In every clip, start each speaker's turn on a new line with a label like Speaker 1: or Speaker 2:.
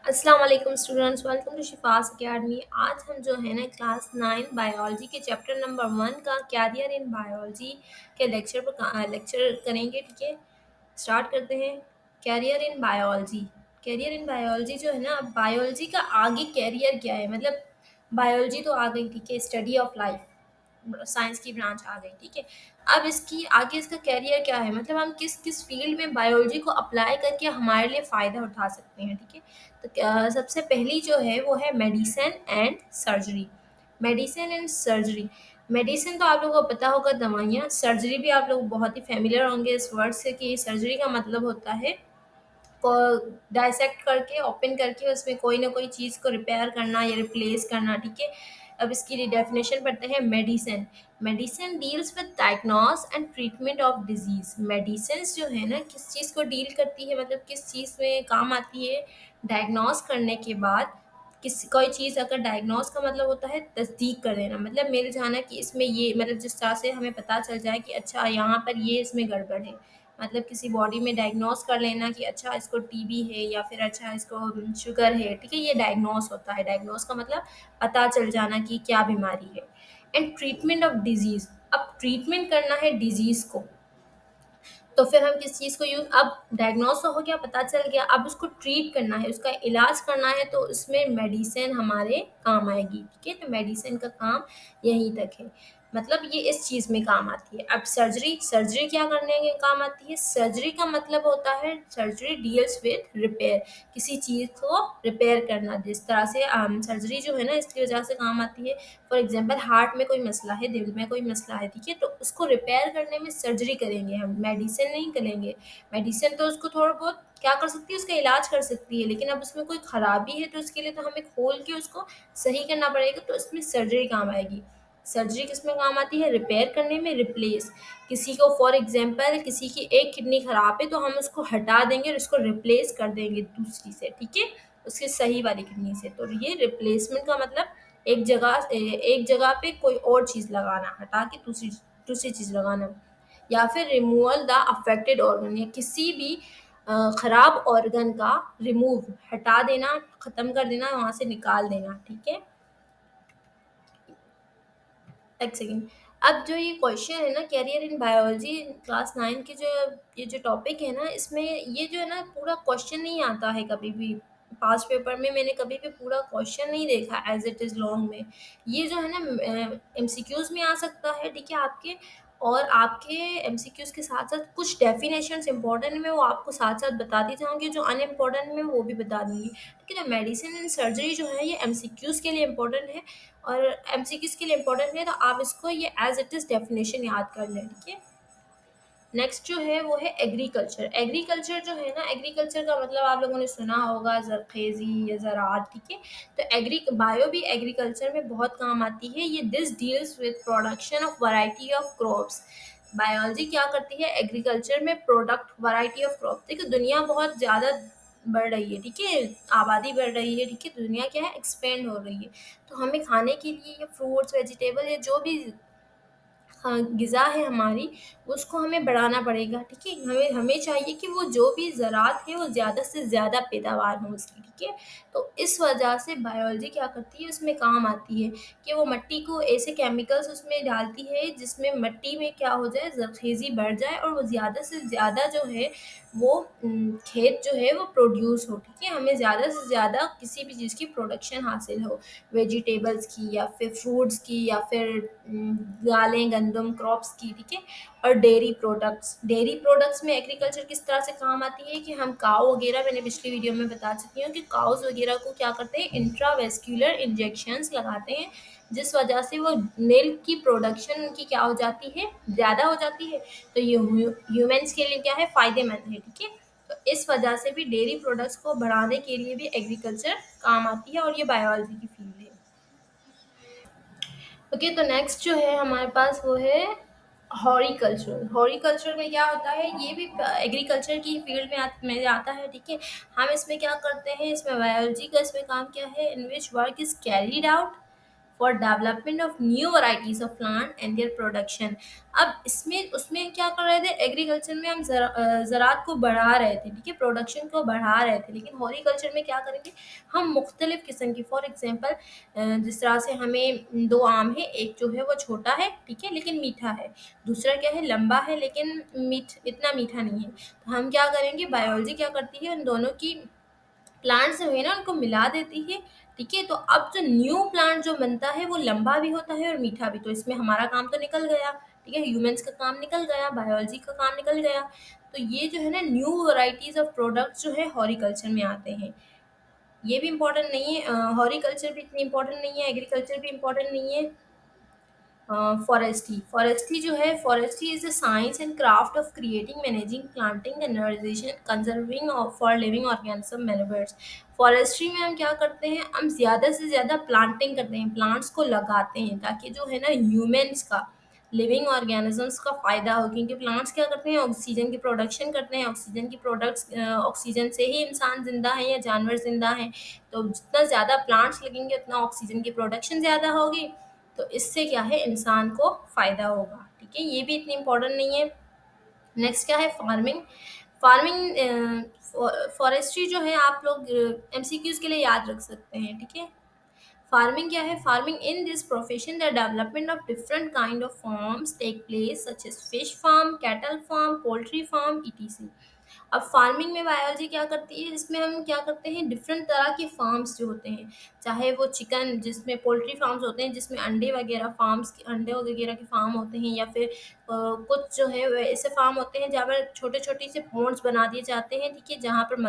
Speaker 1: अस्सलाम वालेकुम students, welcome to Shifa's academy. आज हम जो है ना क्लास 9 बायोलॉजी के चैप्टर नंबर 1 का कैरियर इन बायोलॉजी के लेक्चर करेंगे। ठीक है, स्टार्ट करते हैं। Career in biology. Career in biology जो है ना, बायोलॉजी का आगे कैरियर क्या है, मतलब बायोलॉजी तो आ गई, ठीक है, स्टडी ऑफ लाइफ, साइंस की ब्रांच आ गई। ठीक है, अब इसकी आगे इसका कैरियर क्या है, मतलब हम किस किस फील्ड में बायोलॉजी को अप्लाई करके हमारे लिए फ़ायदा उठा सकते हैं। ठीक है, तो सबसे पहली जो है वो है medicine and surgery. Medicine and surgery. Medicine तो आप लोगों को पता होगा, दवाइयाँ। सर्जरी भी आप लोग बहुत ही फेमिलियर होंगे इस वर्ड से कि सर्जरी का मतलब होता है को डायसेक्ट करके, ओपन करके उसमें कोई ना कोई चीज़ को रिपेयर करना या रिप्लेस करना। ठीक है, अब इसकी डेफिनेशन पढ़ते हैं। Medicine. Medicine deals with diagnose and treatment of disease. Medicine जो है ना, किस चीज़ को डील करती है, मतलब किस चीज़ में काम आती है। डायग्नोस करने के बाद किस कोई चीज़ अगर डायग्नोस का मतलब होता है तस्दीक कर देना, मतलब मिल जाना कि इसमें ये, मतलब जिस तरह से हमें पता चल जाए कि अच्छा यहाँ पर ये इसमें गड़बड़ है, मतलब किसी बॉडी में डायग्नोस कर लेना कि अच्छा इसको टीबी है या फिर अच्छा इसको शुगर है। ठीक है, ये डायग्नोस होता है। डायग्नोस का मतलब पता चल जाना कि क्या बीमारी है। And treatment of disease. अब ट्रीटमेंट करना है डिजीज़ को, तो फिर हम किस चीज़ को यूज़, अब डायग्नोस तो हो गया, पता चल गया, अब उसको ट्रीट करना है, उसका इलाज करना है, तो उसमें मेडिसिन हमारे काम आएगी। ठीक है, तो मेडिसिन का काम यहीं तक है, मतलब ये इस चीज़ में काम आती है। अब सर्जरी। सर्जरी क्या करने में काम आती है? सर्जरी का मतलब होता है, सर्जरी डील्स विद रिपेयर, किसी चीज़ को रिपेयर करना। जिस तरह से सर्जरी जो है ना, इसकी वजह से काम आती है। फॉर एग्जांपल हार्ट में कोई मसला है, दिल में कोई मसला है, ठीक है, तो उसको रिपेयर करने में सर्जरी करेंगे हम, मेडिसिन नहीं करेंगे। मेडिसिन तो उसको थोड़ा बहुत क्या कर सकती है, उसका इलाज कर सकती है, लेकिन अब उसमें कोई खराबी है तो उसके लिए तो हमें खोल के उसको सही करना पड़ेगा, तो उसमें सर्जरी काम आएगी। सर्जरी किस में काम आती है? रिपेयर करने में, रिप्लेस। किसी को फॉर एग्जांपल किसी की एक किडनी खराब है तो हम उसको हटा देंगे और उसको रिप्लेस कर देंगे दूसरी से, ठीक है, उसकी सही वाली किडनी से। तो ये रिप्लेसमेंट का मतलब एक जगह पे कोई और चीज़ लगाना, हटा के दूसरी दूसरी चीज़ लगाना। या फिर रिमूवल द अफेक्टेड ऑर्गन, या किसी भी खराब ऑर्गन का रिमूव, हटा देना, ख़त्म कर देना, वहाँ से निकाल देना। ठीक है, एक सेकेंड। अब जो ये क्वेश्चन है ना, कैरियर इन बायोलॉजी क्लास 9 के जो ये जो टॉपिक है ना, इसमें ये जो है ना पूरा क्वेश्चन नहीं आता है कभी भी। पास्ट पेपर में मैंने कभी भी पूरा क्वेश्चन नहीं देखा एज इट इज़ लॉन्ग में। ये जो है ना एमसीक्यूज में आ सकता है, ठीक है, आपके, और आपके एमसीक्यूज के साथ साथ कुछ डेफिनेशंस इंपॉर्टेंट में वो आपको साथ साथ बताती जाऊँगी, जो अनइम्पॉर्टेंट में वो भी बता दूँगी। ठीक है, तो मेडिसिन एंड सर्जरी जो है ये एमसीक्यूज के लिए इम्पोर्टेंट है, और एमसीक्यूज के लिए इम्पोर्टेंट है, तो आप इसको ये एज इट इज़ डेफिनेशन याद कर लें। ठीक है, नेक्स्ट जो है वो है एग्रीकल्चर। एग्रीकल्चर जो है ना, एग्रीकल्चर का मतलब आप लोगों ने सुना होगा जरखेज़ी या ज़राअत। ठीक है, तो एग्री बायो भी एग्रीकल्चर में बहुत काम आती है। ये this deals with production of variety of crops. Biology क्या करती है? एग्रीकल्चर में प्रोडक्ट वैरायटी ऑफ क्रॉप। देखिए दुनिया बहुत ज़्यादा बढ़ रही है, ठीक है, आबादी बढ़ रही है, ठीक है, दुनिया क्या है, एक्सपेंड हो रही है, तो हमें खाने के लिए ये फ्रूट्स, वेजिटेबल, या जो भी हाँ, ग़िज़ा है हमारी, उसको हमें बढ़ाना पड़ेगा। ठीक है, हमें हमें चाहिए कि वो जो भी ज़राअत है वो ज़्यादा से ज़्यादा पैदावार हो उसकी। ठीक है, तो इस वजह से बायोलॉजी क्या करती है, उसमें काम आती है कि वो मिट्टी को ऐसे केमिकल्स उसमें डालती है जिसमें मिट्टी में क्या हो जाए, ज़रख़ेज़ी बढ़ जाए, और वो ज़्यादा से ज़्यादा जो है वो खेत जो है वो प्रोड्यूस हो। ठीक है, हमें ज़्यादा से ज़्यादा किसी भी चीज़ की प्रोडक्शन हासिल हो, वेजिटेबल्स की या फिर फ्रूट्स की या फिर दालें, गंदम, क्रॉप्स की। ठीक है, और डेयरी प्रोडक्ट्स। डेयरी प्रोडक्ट्स में एग्रीकल्चर किस तरह से काम आती है कि हम काऊ वगैरह, मैंने पिछली वीडियो में बता चुकी हूँ कि काउज़ वगैरह को क्या करते हैं, इंट्रावेस्क्यूलर इंजेक्शंस लगाते हैं, जिस वजह से वो मिल्क की प्रोडक्शन उनकी क्या हो जाती है, ज़्यादा हो जाती है, तो ये ह्यूमन्स के लिए क्या है, फ़ायदेमंद है। ठीक है, तो इस वजह से भी डेयरी प्रोडक्ट्स को बढ़ाने के लिए भी एग्रीकल्चर काम आती है, और ये बायोलॉजी की फील्ड है। ओके, तो नेक्स्ट जो है हमारे पास वो है हॉरिकल्चर। हॉरिकल्चर में क्या होता है, ये भी एग्रीकल्चर की फील्ड में आता है। ठीक है, हम इसमें क्या करते हैं, इसमें बायोलॉजी का इसमें काम क्या है, in which work is carried out for development of new varieties of plant and their production. अब इसमें उसमें क्या कर रहे थे, एग्रीकल्चर में हम ज़रात को बढ़ा रहे थे, ठीक है, प्रोडक्शन को बढ़ा रहे थे, लेकिन हॉर्टिकल्चर में क्या करेंगे, हम मुख्तलिफ किस्म की, फॉर एग्जांपल जिस तरह से हमें दो आम है, एक जो है वो छोटा है, ठीक है, लेकिन मीठा है, दूसरा क्या है, लंबा है लेकिन इतना मीठा नहीं है, तो हम क्या करेंगे, बायोलॉजी क्या करती है, उन दोनों की प्लांट्स जो है ना उनको मिला देती है, ठीक है, तो अब जो न्यू प्लांट जो बनता है वो लंबा भी होता है और मीठा भी, तो इसमें हमारा काम तो निकल गया, ठीक है, ह्यूमंस का काम निकल गया, बायोलॉजी का काम निकल गया। तो ये जो है ना न्यू वैरायटीज ऑफ प्रोडक्ट्स जो है हॉर्टिकल्चर में आते हैं। ये भी इम्पोर्टेंट नहीं है, हॉर्टिकल्चर भी इतनी इम्पोर्टेंट नहीं है, एग्रीकल्चर भी इम्पोर्टेंट नहीं है। फॉरेस्ट्री जो है, forestry is the science and craft of creating, managing, planting, energization, conserving for living organism manoeuvres. Forestry में हम क्या करते हैं, हम ज़्यादा से ज़्यादा प्लांटिंग करते हैं, प्लांट्स को लगाते हैं ताकि जो है ना ह्यूमंस का, लिविंग ऑर्गेनिजम्स का फ़ायदा हो, क्योंकि प्लांट्स क्या करते हैं, ऑक्सीजन की प्रोडक्शन करते हैं, ऑक्सीजन की प्रोडक्ट्स, ऑक्सीजन से ही इंसान ज़िंदा है या जानवर ज़िंदा है, तो जितना ज़्यादा प्लांट्स लगेंगे उतना ऑक्सीजन की प्रोडक्शन ज़्यादा होगी, तो इससे क्या है, इंसान को फ़ायदा होगा, ठीक है, ये भी इतनी इम्पोर्टेंट नहीं है। नेक्स्ट क्या है, फार्मिंग। फार्मिंग फॉरेस्ट्री जो है आप लोग एमसीक्यूज के लिए याद रख सकते हैं, ठीक है। फार्मिंग क्या है, farming in this profession the development of different kind of farms take place such as fish farm, cattle farm, poultry farm, ETC. अब फार्मिंग में बायोलॉजी क्या करती है, इसमें हम क्या करते हैं, डिफरेंट तरह के फार्म्स जो होते हैं, चाहे वो चिकन जिसमें पोल्ट्री फार्म्स होते हैं जिसमें अंडे वगैरह, फार्म्स के अंडे वगैरह के फार्म होते हैं, या फिर कुछ जो है वो ऐसे फार्म होते हैं जहाँ पर छोटे छोटे से पॉन्ड्स बना दिए जाते हैं, ठीक है, जहाँ पर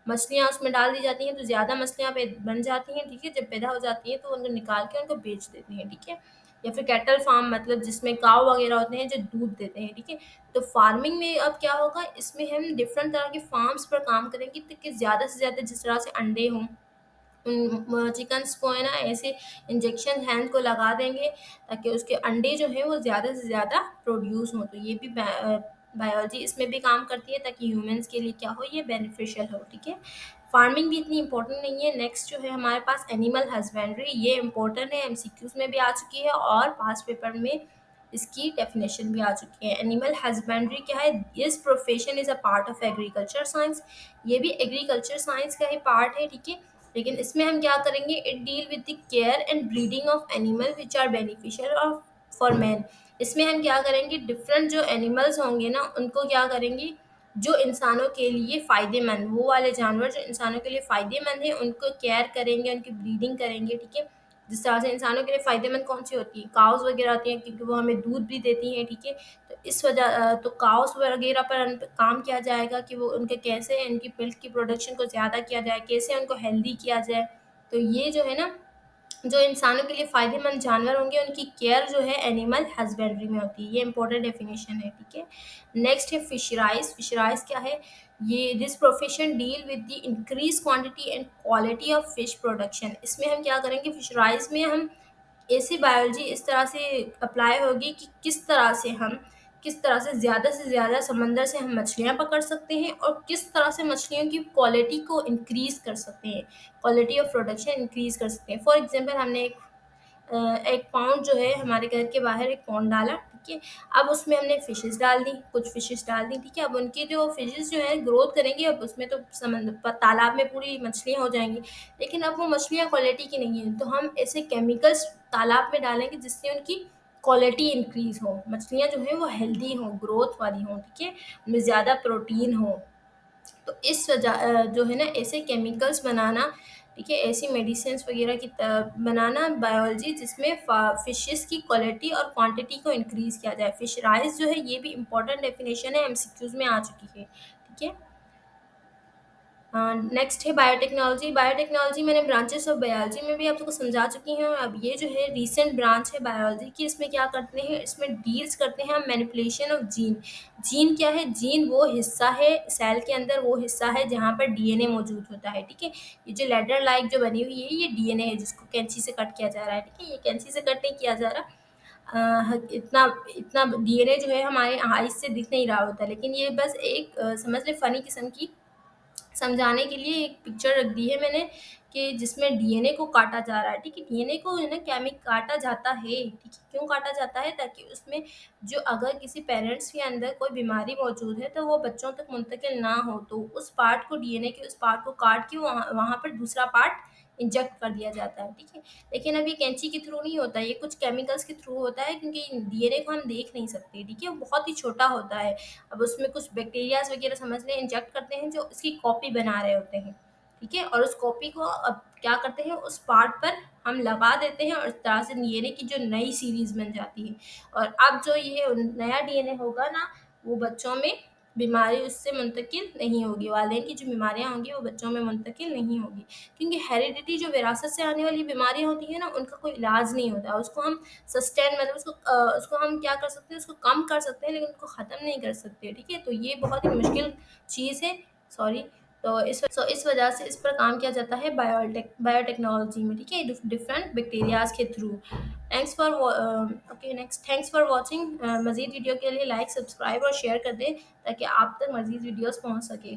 Speaker 1: मछलियाँ उसमें डाल दी जाती हैं, तो ज़्यादा मछलियाँ बन जाती हैं, ठीक है, जब पैदा हो जाती हैं तो उनको निकाल के उनको बेच देते हैं, ठीक है। या फिर कैटल फार्म मतलब जिसमें काव वगैरह होते हैं जो दूध देते हैं, ठीक है। तो फार्मिंग में अब क्या होगा, इसमें हम डिफरेंट तरह के फार्म्स पर काम करेंगे ताकि ज़्यादा से ज़्यादा जिस तरह से अंडे हों, उन चिकन्स को है ना ऐसे इंजेक्शन हैंड को लगा देंगे ताकि उसके अंडे जो है वो ज़्यादा से ज़्यादा प्रोड्यूस हों, तो ये भी बायोलॉजी इसमें भी काम करती है ताकि ह्यूमंस के लिए क्या हो, ये बेनिफिशियल हो, ठीक है। फार्मिंग भी इतनी इंपॉर्टेंट नहीं है। नेक्स्ट जो है हमारे पास एनिमल हस्बेंड्री, ये इंपॉर्टेंट है, एमसीक्यूज में भी आ चुकी है और पास पेपर में इसकी डेफिनेशन भी आ चुकी है। एनिमल हस्बेंड्री क्या है, this profession is a part of agriculture science, ये भी एग्रीकल्चर साइंस का ही पार्ट है, ठीक है, लेकिन इसमें हम क्या करेंगे, it deal with the care and breeding of animal which are beneficial और फॉर मैन। इसमें हम क्या करेंगे, डिफरेंट जो एनिमल्स होंगे ना उनको क्या करेंगे, जो इंसानों के लिए फ़ायदेमंद, वो वाले जानवर जो इंसानों के लिए फ़ायदेमंद है उनको केयर करेंगे, उनकी ब्रीडिंग करेंगे, ठीक है। जिस तरह से इंसानों के लिए फ़ायदेमंद कौन सी होती है, काउस वगैरह होती हैं क्योंकि वो हमें दूध भी देती हैं, ठीक है। तो इस वजह तो काउस वगैरह पर काम किया जाएगा कि वो उनके कैसे इनकी मिल्क की प्रोडक्शन को ज़्यादा किया जाए, कैसे उनको हेल्दी किया जाए। तो ये जो है ना, जो इंसानों के लिए फ़ायदेमंद जानवर होंगे उनकी केयर जो है एनिमल हस्बेंड्री में होती है, ये इंपॉर्टेंट डेफिनेशन है, ठीक है। नेक्स्ट है फिशराइज। फिशराइज क्या है, ये this profession deal with the increase quantity and quality of fish production. इसमें हम क्या करेंगे, फिशराइज में हम ऐसी बायोलॉजी इस तरह से अप्लाई होगी कि किस तरह से ज़्यादा समंदर से हम मछलियाँ पकड़ सकते हैं और किस तरह से मछलियों की क्वालिटी को इंक्रीज़ कर सकते हैं, क्वालिटी ऑफ प्रोडक्शन इंक्रीज़ कर सकते हैं। फॉर एग्जांपल हमने एक पाउंड जो है हमारे घर के बाहर एक पॉन्ड डाला, ठीक है। अब उसमें हमने फ़िशेज़ डाल दी, कुछ फ़िशेज़ डाल दी, ठीक है। अब उनकी जो फ़िशेज़ जो है ग्रोथ करेंगी, अब उसमें तो तालाब में पूरी मछलियाँ हो जाएँगी, लेकिन अब वो मछलियाँ क्वालिटी की नहीं हैं, तो हम ऐसे केमिकल्स तालाब में डालेंगे जिससे उनकी क्वालिटी इंक्रीज़ हो, मछलियाँ जो हैं वो हेल्दी हों, ग्रोथ वाली हों, ठीक है, उनमें ज़्यादा प्रोटीन हो। तो इस वजह जो है ना ऐसे केमिकल्स बनाना, ठीक है, ऐसी मेडिसिन्स वगैरह की बनाना बायोलॉजी जिसमें फिशेस की क्वालिटी और क्वांटिटी को इंक्रीज़ किया जाए। फिशराइज जो है ये भी इम्पोर्टेंट डेफिनेशन है, एमसीक्यूज में आ चुकी है, ठीक है। नेक्स्ट है बायोटेक्नोलॉजी। बायोटेक्नोलॉजी मैंने ब्रांचेस ऑफ बायोलॉजी में भी आप सबको समझा चुकी हूँ। अब ये जो है रीसेंट ब्रांच है बायोलॉजी की, इसमें क्या करते हैं, इसमें डील्स करते हैं हम मैनिपुलेशन ऑफ जीन। जीन क्या है, जीन वो हिस्सा है सेल के अंदर, वो हिस्सा है जहाँ पर डीएनए मौजूद होता है, ठीक है। ये जो लेडर लाइक जो बनी हुई है ये डीएनए है जिसको कैंची से कट किया जा रहा है, ठीक है। ये कैंची से कट नहीं किया जा रहा, इतना इतना डीएनए जो है हमारे आइज से दिख नहीं रहा होता, लेकिन ये बस एक समझ ले फनी किस्म की समझाने के लिए एक पिक्चर रख दी है मैंने कि जिसमें डीएनए को काटा जा रहा है, ठीक है? डीएनए को है ना काटा जाता है, ठीक है? क्यों काटा जाता है? ताकि उसमें जो अगर किसी पेरेंट्स के अंदर कोई बीमारी मौजूद है तो वो बच्चों तक मुंतकिल ना हो, तो उस पार्ट को डीएनए के उस पार्ट को काट के वहाँ वहाँ पर दूसरा पार्ट इंजेक्ट कर दिया जाता है, ठीक है? लेकिन अब ये कैंची के थ्रू नहीं होता है, ये कुछ केमिकल्स के थ्रू होता है, क्योंकि डीएनए को हम देख नहीं सकते, ठीक है? वो बहुत ही छोटा होता है। अब उसमें कुछ बैक्टीरियाज़ वगैरह समझ लें इंजेक्ट करते हैं जो उसकी कॉपी बना रहे होते हैं, ठीक है? और उस कॉपी को अब क्या करते हैं, उस पार्ट पर हम लगा देते हैं और इस तरह से डीएनए की जो नई सीरीज़ बन जाती है। और अब जो ये नया डीएनए होगा ना, वो बच्चों में बीमारी उससे मुंतकिल नहीं होगी, वालिदैन की जो बीमारियाँ होंगी वो बच्चों में मुंतकिल नहीं होगी। क्योंकि हेरिडिटी जो विरासत से आने वाली बीमारियाँ होती हैं ना, उनका कोई इलाज नहीं होता। उसको हम सस्टेन मतलब उसको हम क्या कर सकते हैं, उसको कम कर सकते हैं, लेकिन उसको ख़त्म नहीं कर सकते, ठीक है? तो ये बहुत ही मुश्किल चीज़ है, सॉरी। तो इस वजह से इस पर काम किया जाता है बायोटेक्नोलॉजी में, ठीक है? डिफरेंट बैक्टीरियाज़ के थ्रू। Thanks for watching. मज़ीद वीडियो के लिए लाइक, सब्सक्राइब और शेयर कर दें ताकि आप तक मज़ीद वीडियोज़ पहुँच सके।